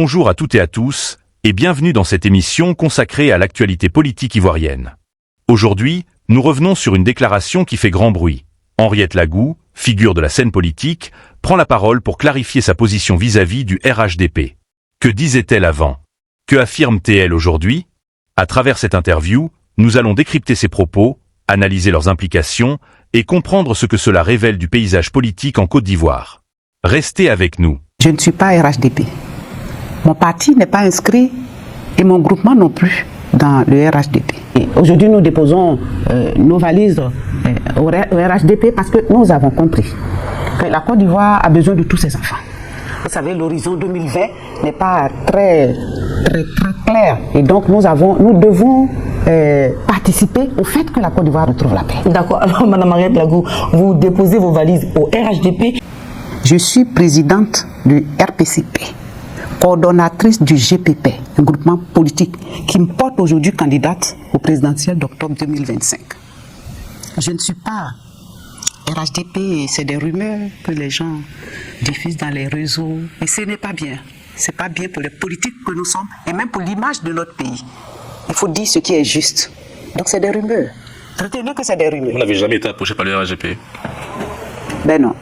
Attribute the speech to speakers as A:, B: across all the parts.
A: Bonjour à toutes et à tous, et bienvenue dans cette émission consacrée à l'actualité politique ivoirienne. Aujourd'hui, nous revenons sur une déclaration qui fait grand bruit. Henriette Lagou, figure de la scène politique, prend la parole pour clarifier sa position vis-à-vis du RHDP. Que disait-elle avant? Que affirme-t-elle aujourd'hui? À travers cette interview, nous allons décrypter ses propos, analyser leurs implications et comprendre ce que cela révèle du paysage politique en Côte d'Ivoire. Restez avec nous.
B: Je ne suis pas RHDP. Mon parti n'est pas inscrit et mon groupement non plus dans le RHDP. Aujourd'hui, nous déposons nos valises au RHDP parce que nous avons compris que la Côte d'Ivoire a besoin de tous ses enfants. Vous savez, l'horizon 2020 n'est pas très clair et donc nous devons participer au fait que la Côte d'Ivoire retrouve la paix.
C: D'accord. Alors, Madame Henriette Lagou, vous déposez vos valises au RHDP.
B: Je suis présidente du RPCP, coordonnatrice du GPP, un groupement politique qui me porte aujourd'hui candidate au présidentiel d'octobre 2025. Je ne suis pas RHDP, c'est des rumeurs que les gens diffusent dans les réseaux, et ce n'est pas bien. Ce n'est pas bien pour les politiques que nous sommes, et même pour l'image de notre pays. Il faut dire ce qui est juste. Donc c'est des rumeurs. Retenez que c'est des rumeurs.
D: Vous n'avez jamais été approché par le RHDP?
B: Ben non.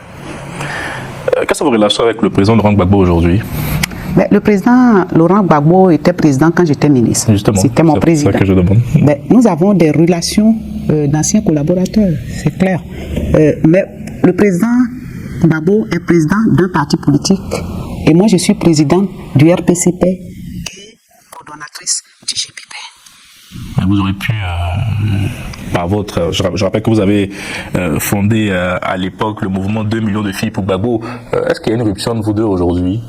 D: Quelles sont vos relations avec le président Laurent Gbagbo aujourd'hui?
B: Mais le président Laurent Gbagbo était président quand j'étais ministre.
D: Justement,
B: c'était mon président.
D: C'est ça que je demande.
B: Mais nous avons des relations d'anciens collaborateurs, c'est clair. Mais le président Gbagbo est président d'un parti politique et moi je suis présidente du RPCP et coordonnatrice du GPP.
D: Vous aurez pu, par votre... Je rappelle que vous avez fondé à l'époque le mouvement 2 millions de filles pour Gbagbo. Est-ce qu'il y a une rupture entre vous deux aujourd'hui?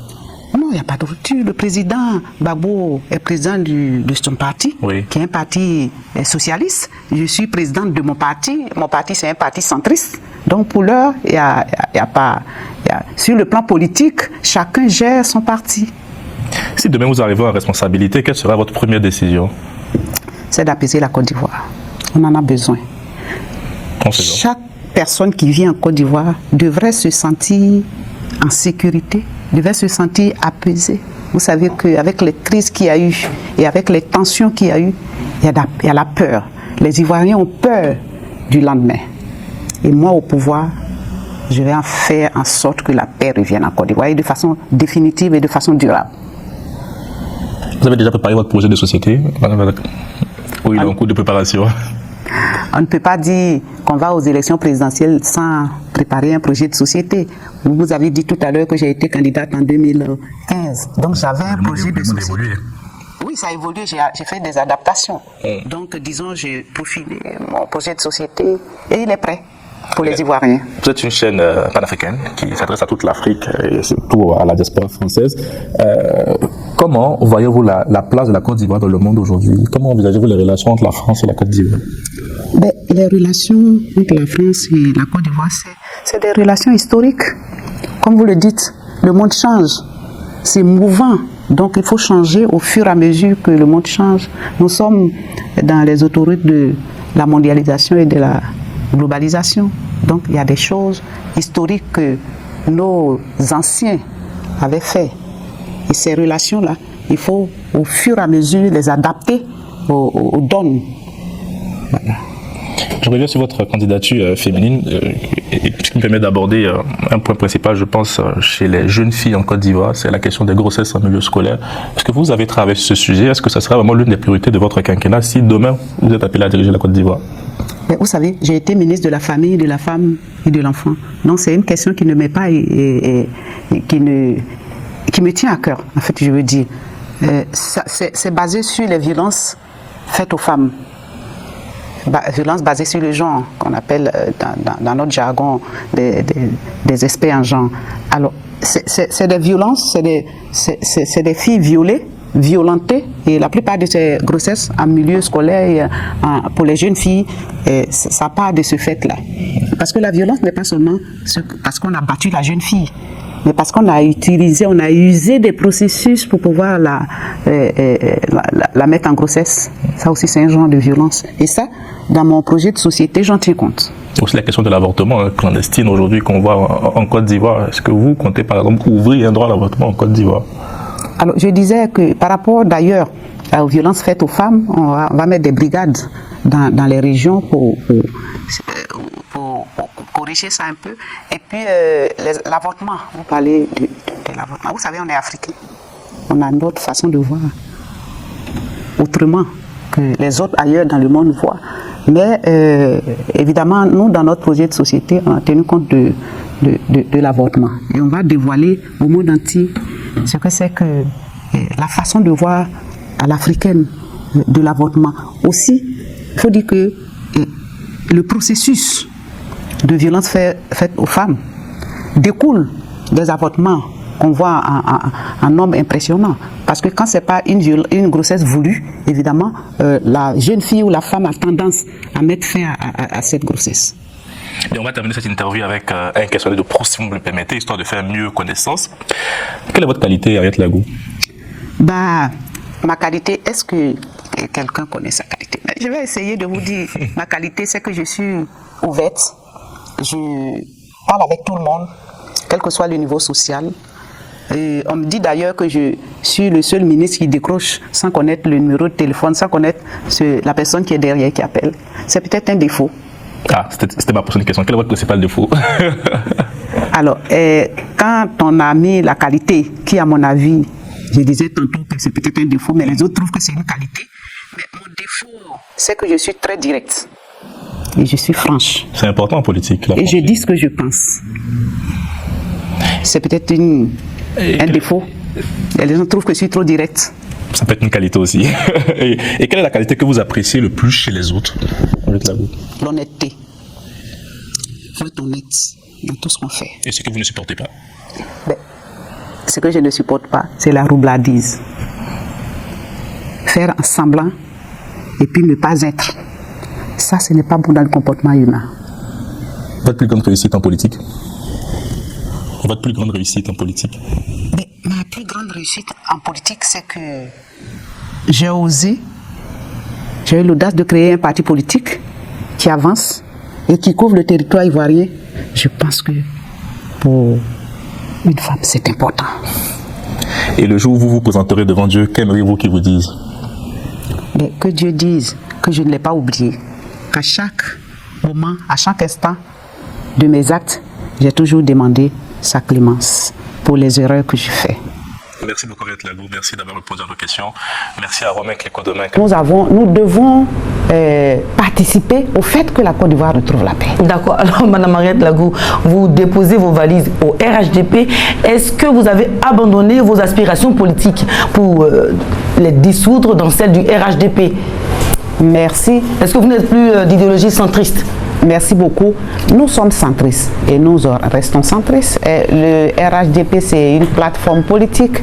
B: Non, il n'y a pas de rupture. Le président Gbagbo est président de son parti,
D: oui,
B: qui est un parti socialiste. Je suis présidente de mon parti. Mon parti, c'est un parti centriste. Donc, pour l'heure, il y a pas... sur le plan politique, chacun gère son parti.
D: Si demain vous arrivez en responsabilité, quelle sera votre première décision? C'est
B: d'apaiser la Côte d'Ivoire. On en a besoin. Chaque personne qui vit en Côte d'Ivoire devrait se sentir en sécurité, devrait se sentir apaisée. Vous savez qu'avec les crises qu'il y a eu et avec les tensions qu'il y a eu, il y a la peur. Les Ivoiriens ont peur du lendemain. Et moi, au pouvoir, je vais en faire en sorte que la paix revienne en Côte d'Ivoire et de façon définitive et de façon durable.
D: Vous avez déjà préparé votre projet de société? Oui, il est en cours de préparation.
B: On ne peut pas dire qu'on va aux élections présidentielles sans préparer un projet de société. Vous avez dit tout à l'heure que j'ai été candidate en 2015. Donc j'avais un projet de société. Évolué. Oui, ça a évolué, j'ai fait des adaptations. Donc disons, j'ai profilé mon projet de société et il est prêt pour les Ivoiriens.
D: Vous êtes une chaîne panafricaine qui s'adresse à toute l'Afrique et surtout à la diaspora française. Comment voyez-vous la place de la Côte d'Ivoire dans le monde aujourd'hui? Comment envisagez-vous les relations entre la France et la Côte d'Ivoire?
B: Les relations entre la France et la Côte d'Ivoire, c'est des relations historiques. Comme vous le dites, le monde change. C'est mouvant. Donc il faut changer au fur et à mesure que le monde change. Nous sommes dans les autoroutes de la mondialisation et de la globalisation. Donc il y a des choses historiques que nos anciens avaient fait. Et ces relations-là, il faut au fur et à mesure les adapter aux donnes. Voilà.
D: Je reviens sur votre candidature féminine, ce qui me permet d'aborder un point principal, je pense, chez les jeunes filles en Côte d'Ivoire, c'est la question des grossesses en milieu scolaire. Est-ce que vous avez travaillé sur ce sujet? Est-ce que ça sera vraiment l'une des priorités de votre quinquennat si demain vous êtes appelé à diriger la Côte d'Ivoire?
B: Vous savez, j'ai été ministre de la Famille, de la Femme et de l'Enfant. Donc c'est une question qui ne m'est pas qui me tient à cœur, en fait, je veux dire. C'est basé sur les violences faites aux femmes. Violences basées sur le genre, qu'on appelle dans notre jargon des experts en genre. Alors, c'est des violences, c'est des filles violées, violentées, et la plupart de ces grossesses en milieu scolaire, pour les jeunes filles, ça part de ce fait-là. Parce que la violence n'est pas seulement parce qu'on a battu la jeune fille, mais parce qu'on a usé des processus pour pouvoir la mettre en grossesse. Ça aussi, c'est un genre de violence. Et ça, dans mon projet de société, j'en tiens compte.
D: Aussi la question de l'avortement clandestine aujourd'hui qu'on voit en Côte d'Ivoire. Est-ce que vous comptez par exemple ouvrir un droit à l'avortement en Côte d'Ivoire?
B: Alors, je disais que par rapport d'ailleurs aux violences faites aux femmes, on va mettre des brigades dans les régions pour corriger ça un peu. Et puis, l'avortement, vous parlez de l'avortement. Vous savez, on est africain. On a notre façon de voir autrement que les autres ailleurs dans le monde voient. Mais évidemment, nous, dans notre projet de société, on a tenu compte de l'avortement. Et on va dévoiler au monde entier ce que c'est que la façon de voir à l'africaine de l'avortement. Aussi, il faut dire que le processus de violence faite aux femmes découle des avortements qu'on voit en nombre impressionnant. Parce que quand ce n'est pas une grossesse voulue, évidemment, la jeune fille ou la femme a tendance à mettre fin à cette grossesse.
D: Et on va terminer cette interview avec un questionnaire de Proust, si vous me le permettez, histoire de faire mieux connaissance. Quelle est votre qualité, Henriette Lagou?
B: Ma qualité, est-ce que quelqu'un connaît sa qualité? Je vais essayer de vous dire, ma qualité, c'est que je suis ouverte, je parle avec tout le monde, quel que soit le niveau social. Et on me dit d'ailleurs que je suis le seul ministre qui décroche sans connaître le numéro de téléphone, sans connaître la personne qui est derrière qui appelle. C'est peut-être un défaut.
D: Ah, c'était ma prochaine question. Quel est votre principal défaut?
B: Alors, quand on a mis la qualité, qui à mon avis, je disais tantôt que c'est peut-être un défaut, mais les autres trouvent que c'est une qualité. Mais mon défaut, c'est que je suis très directe. Et je suis franche.
D: C'est important en politique.
B: Et je dis ce que je pense. C'est peut-être un défaut. Et les gens trouvent que je suis trop directe.
D: Ça peut être une qualité aussi. Et quelle est la qualité que vous appréciez le plus chez les autres?
B: L'honnêteté. Il faut être honnête dans tout ce qu'on fait.
D: Et ce que vous ne supportez pas?
B: Ce que je ne supporte pas, c'est la roublardise. Faire un semblant et puis ne pas être. Ça, ce n'est pas bon dans le comportement humain.
D: Votre plus grande réussite en politique? Votre plus grande réussite en politique?
B: Mais ma plus grande réussite en politique, c'est que j'ai osé, j'ai eu l'audace de créer un parti politique qui avance et qui couvre le territoire ivoirien. Je pense que pour une femme, c'est important.
D: Et le jour où vous vous présenterez devant Dieu, qu'aimeriez-vous qu'il vous dise?
B: Mais que Dieu dise que je ne l'ai pas oublié, qu'à chaque moment, à chaque instant de mes actes, j'ai toujours demandé sa clémence pour les erreurs que je fais.
D: Merci beaucoup, Henriette Lagou. Merci d'avoir répondu à nos questions. Merci à Romain Clécodomain.
B: Nous devons participer au fait que la Côte d'Ivoire retrouve la paix.
C: D'accord. Alors, Madame Henriette Lagou, vous déposez vos valises au RHDP. Est-ce que vous avez abandonné vos aspirations politiques pour les dissoudre dans celles du RHDP?
B: Merci.
C: Est-ce que vous n'êtes plus d'idéologie centriste?
B: Merci beaucoup. Nous sommes centristes et nous restons centristes. Le RHDP, c'est une plateforme politique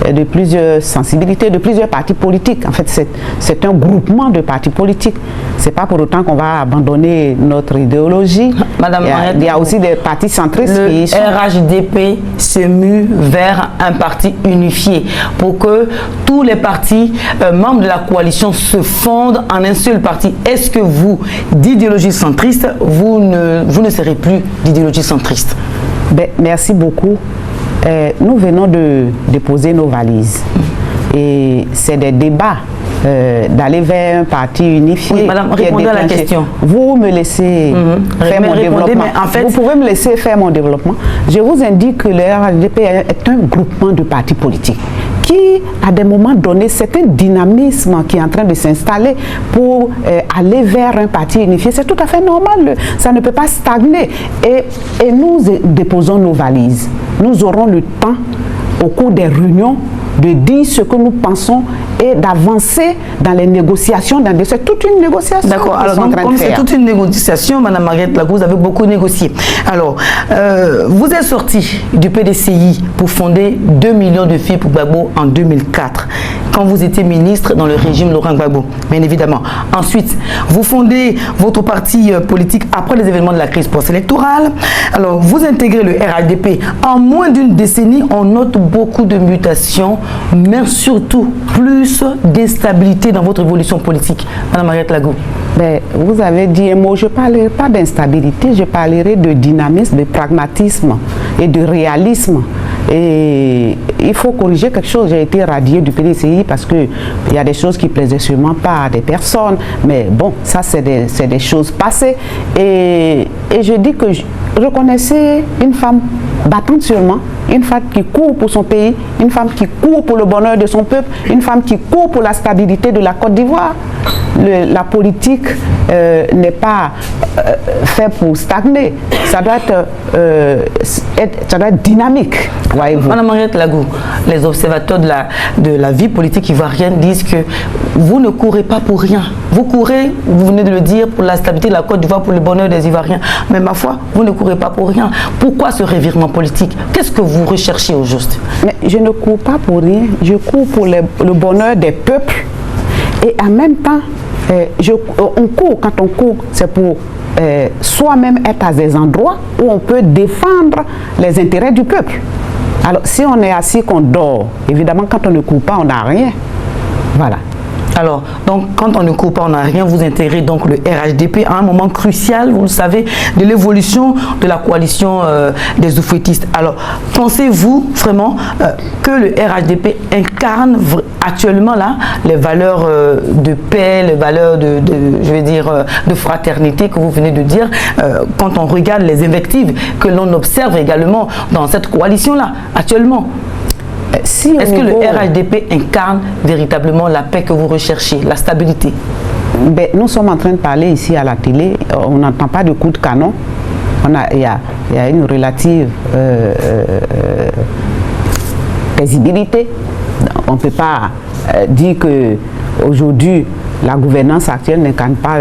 B: de plusieurs sensibilités, de plusieurs partis politiques. En fait, c'est un groupement de partis politiques. Ce n'est pas pour autant qu'on va abandonner notre idéologie.
C: Madame
B: il y a aussi des partis centristes.
C: Le RHDP se mue vers un parti unifié pour que tous les partis membres de la coalition se fondent en un seul parti. Est-ce que vous, d'idéologie centriste, vous ne serez plus d'idéologie centriste?
B: Merci beaucoup. Nous venons de déposer nos valises. Et c'est des débats d'aller vers un parti unifié.
C: Oui, madame, répondez à la question.
B: Vous me laissez faire mon développement.
C: Mais en fait,
B: vous pouvez me laisser faire mon développement. Je vous indique que le RHDP est un groupement de partis politiques qui, à des moments donnés, c'est un dynamisme qui est en train de s'installer pour aller vers un parti unifié. C'est tout à fait normal. Ça ne peut pas stagner. Et nous déposons nos valises. Nous aurons le temps, au cours des réunions, de dire ce que nous pensons et d'avancer dans les négociations. C'est toute une négociation.
C: D'accord. Alors, donc, comme c'est toute une négociation, Madame Henriette Lagou, vous avez beaucoup négocié. Alors, vous êtes sortie du PDCI pour fonder 2 millions de filles pour Gbagbo en 2004, quand vous étiez ministre dans le régime Laurent Gbagbo, bien évidemment. Ensuite, vous fondez votre parti politique après les événements de la crise post-électorale. Alors, vous intégrez le RHDP. En moins d'une décennie, on note beaucoup de mutations, mais surtout plus d'instabilité dans votre évolution politique. Madame Henriette Lagou.
B: Vous avez dit un mot, je ne parlerai pas d'instabilité, je parlerai de dynamisme, de pragmatisme et de réalisme. Et il faut corriger quelque chose. J'ai été radié du PDCI parce qu'il y a des choses qui ne plaisaient sûrement pas à des personnes. Mais bon, ça, c'est des choses passées. Et je dis que je reconnaissais une femme battante sûrement, une femme qui court pour son pays, une femme qui court pour le bonheur de son peuple, une femme qui court pour la stabilité de la Côte d'Ivoire. La politique n'est pas faite pour stagner. Ça doit être dynamique, voyez-vous.
C: Madame Mariette Lagou, les observateurs de la vie politique ivoirienne disent que vous ne courez pas pour rien. Vous courez, vous venez de le dire, pour la stabilité de la Côte d'Ivoire, pour le bonheur des Ivoiriens. Mais ma foi, vous ne courez pas pour rien. Pourquoi ce revirement politique? Qu'est-ce que vous recherchez au juste?
B: Mais je ne cours pas pour rien. Je cours pour le bonheur des peuples. Et en même temps, on court, quand on court, c'est pour soi-même être à des endroits où on peut défendre les intérêts du peuple. Alors, si on est assis, qu'on dort, évidemment, quand on ne court pas, on n'a rien. Voilà.
C: Alors, donc, quand on ne court pas, on n'a rien, vous intégrez donc le RHDP à un moment crucial, vous le savez, de l'évolution de la coalition des oufouettistes. Alors, pensez-vous vraiment que le RHDP incarne actuellement là les valeurs de paix, les valeurs de fraternité que vous venez de dire, quand on regarde les invectives que l'on observe également dans cette coalition-là, actuellement? Est-ce que le RHDP incarne véritablement la paix que vous recherchez, la stabilité?
B: Ben, nous sommes en train de parler ici à la télé, on n'entend pas de coups de canon. Il y a une relative paisibilité. On ne peut pas dire qu'aujourd'hui, la gouvernance actuelle n'incarne pas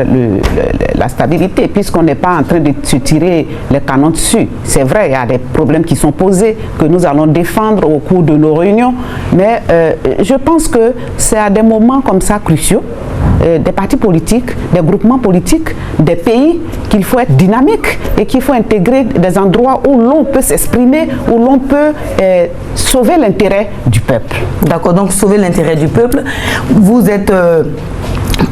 B: la stabilité, puisqu'on n'est pas en train de se tirer les canons dessus. C'est vrai, il y a des problèmes qui sont posés, que nous allons défendre au cours de nos réunions, mais je pense que c'est à des moments comme ça cruciaux, des partis politiques, des groupements politiques, des pays, qu'il faut être dynamique et qu'il faut intégrer des endroits où l'on peut s'exprimer, où l'on peut sauver l'intérêt du peuple.
C: D'accord, donc sauver l'intérêt du peuple. Vous êtes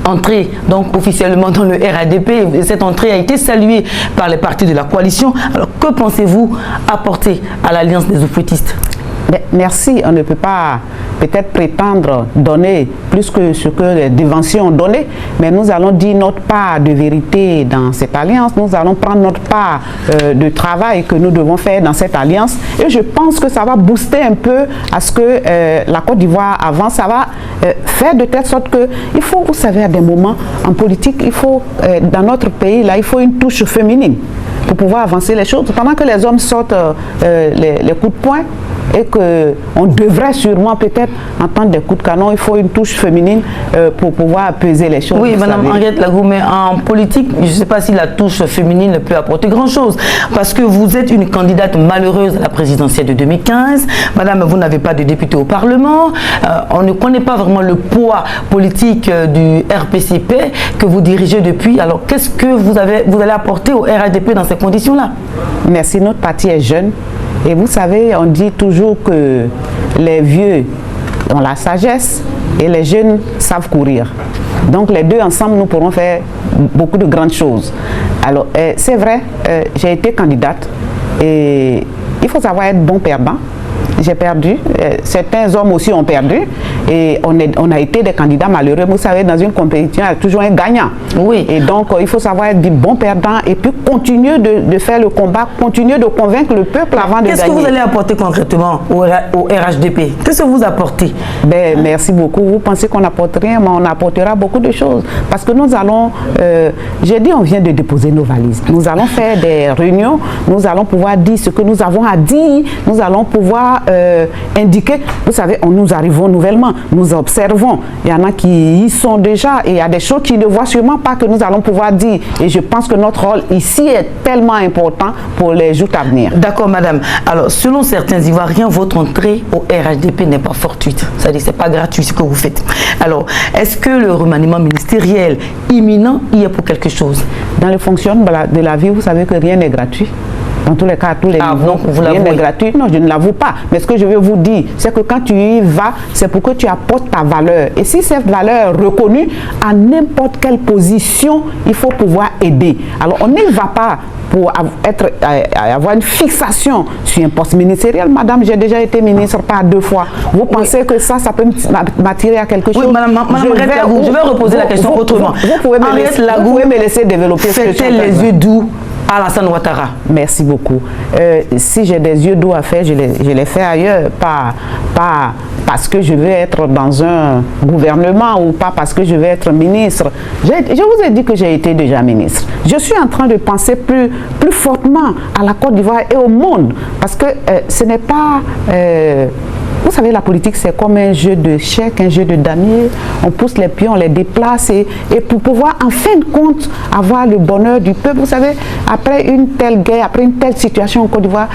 C: entrée donc officiellement dans le RHDP, et cette entrée a été saluée par les partis de la coalition. Alors que pensez-vous apporter à l'Alliance des oufouettistes?
B: Merci, on ne peut pas peut-être prétendre donner plus que ce que les déventions ont donné, mais nous allons dire notre part de vérité dans cette alliance, nous allons prendre notre part de travail que nous devons faire dans cette alliance, et je pense que ça va booster un peu à ce que la Côte d'Ivoire avance, ça va faire de telle sorte que, il faut, vous savez, à des moments en politique, il faut, dans notre pays, là, il faut une touche féminine pour pouvoir avancer les choses, pendant que les hommes sortent les coups de poing, et qu'on devrait sûrement peut-être entendre des coups de canon, il faut une touche féminine pour pouvoir peser les choses.
C: Oui, Madame Mariette Lagou, mais en politique, je ne sais pas si la touche féminine ne peut apporter grand-chose, parce que vous êtes une candidate malheureuse à la présidentielle de 2015. Madame, vous n'avez pas de député au Parlement, on ne connaît pas vraiment le poids politique du RPCP que vous dirigez depuis. Alors, qu'est-ce que vous allez apporter au RHDP dans ces conditions-là?
B: Merci, notre parti est jeune. Et vous savez, on dit toujours que les vieux ont la sagesse et les jeunes savent courir. Donc les deux ensemble, nous pourrons faire beaucoup de grandes choses. Alors, c'est vrai, j'ai été candidate et il faut savoir être bon perdant. J'ai perdu, certains hommes aussi ont perdu et on a été des candidats malheureux. Vous savez, dans une compétition, il y a toujours un gagnant. Oui. Et donc, il faut savoir être bon perdant et puis continuer de faire le combat, continuer de convaincre le peuple avant de gagner.
C: Qu'est-ce que vous allez apporter concrètement au RHDP? Qu'est-ce que vous apportez?
B: Ben, merci beaucoup. Vous pensez qu'on n'apporte rien, mais on apportera beaucoup de choses. Parce que nous allons, j'ai dit, on vient de déposer nos valises. Nous allons faire des réunions, nous allons pouvoir dire ce que nous avons à dire, nous allons pouvoir indiquer, vous savez, nous arrivons nouvellement, nous observons, il y en a qui y sont déjà et il y a des choses qu'ils ne voient sûrement pas que nous allons pouvoir dire et je pense que notre rôle ici est tellement important pour les jours à venir.
C: D'accord madame, alors selon certains Ivoiriens, votre entrée au RHDP n'est pas fortuite, c'est-à-dire c'est pas gratuit ce que vous faites. Alors, est-ce que le remaniement ministériel imminent y est pour quelque chose?
B: Dans le fonctionnement de la vie, vous savez que rien n'est gratuit. Dans tous les cas, tous les niveaux, rien n'est gratuit. Non, je ne l'avoue pas. Mais ce que je veux vous dire, c'est que quand tu y vas, c'est pour que tu apportes ta valeur. Et si cette valeur est reconnue, à n'importe quelle position, il faut pouvoir aider. Alors, on n'y va pas pour avoir une fixation sur un poste ministériel. Madame, j'ai déjà été ministre par 2 fois. Vous pensez que ça peut m'attirer à quelque chose?
C: Oui, madame, je vais reposer la question autrement.
B: Vous pouvez me laisser développer ce que je
C: les yeux doux à Alassane Ouattara.
B: Merci beaucoup. Si j'ai des yeux doux à faire, je les fais ailleurs, pas parce que je veux être dans un gouvernement ou pas parce que je veux être ministre. Je vous ai dit que j'ai été déjà ministre. Je suis en train de penser plus fortement à la Côte d'Ivoire et au monde parce que ce n'est pas... vous savez, la politique, c'est comme un jeu de chèques, un jeu de damier. On pousse les pions, on les déplace et pour pouvoir, en fin de compte, avoir le bonheur du peuple. Vous savez, après une telle guerre, après une telle situation en Côte d'Ivoire,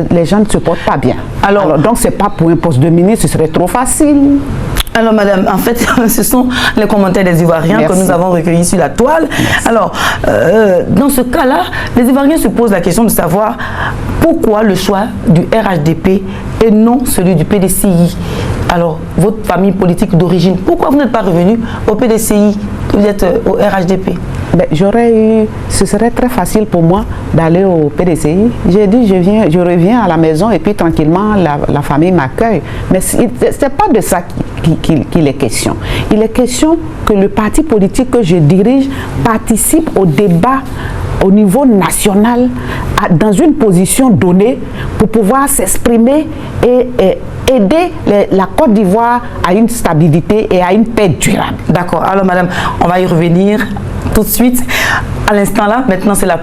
B: les gens ne se portent pas bien. Alors donc, c'est pas pour un poste de ministre, ce serait trop facile.
C: Alors, madame, en fait, ce sont les commentaires des Ivoiriens que nous avons recueillis sur la toile. Merci. Alors, dans ce cas-là, les Ivoiriens se posent la question de savoir pourquoi le choix du RHDP et non celui du PDCI. Alors, votre famille politique d'origine, pourquoi vous n'êtes pas revenu au PDCI, vous êtes au RHDP?
B: Ce serait très facile pour moi d'aller au PDCI. J'ai dit, je reviens à la maison et puis tranquillement, la famille m'accueille. Mais ce n'est pas de ça qu'il est question. Il est question que le parti politique que je dirige participe au débat au niveau national, dans une position donnée pour pouvoir s'exprimer et aider la Côte d'Ivoire à une stabilité et à une paix durable.
C: D'accord. Alors, madame, on va y revenir tout de suite. À l'instant là, maintenant, c'est la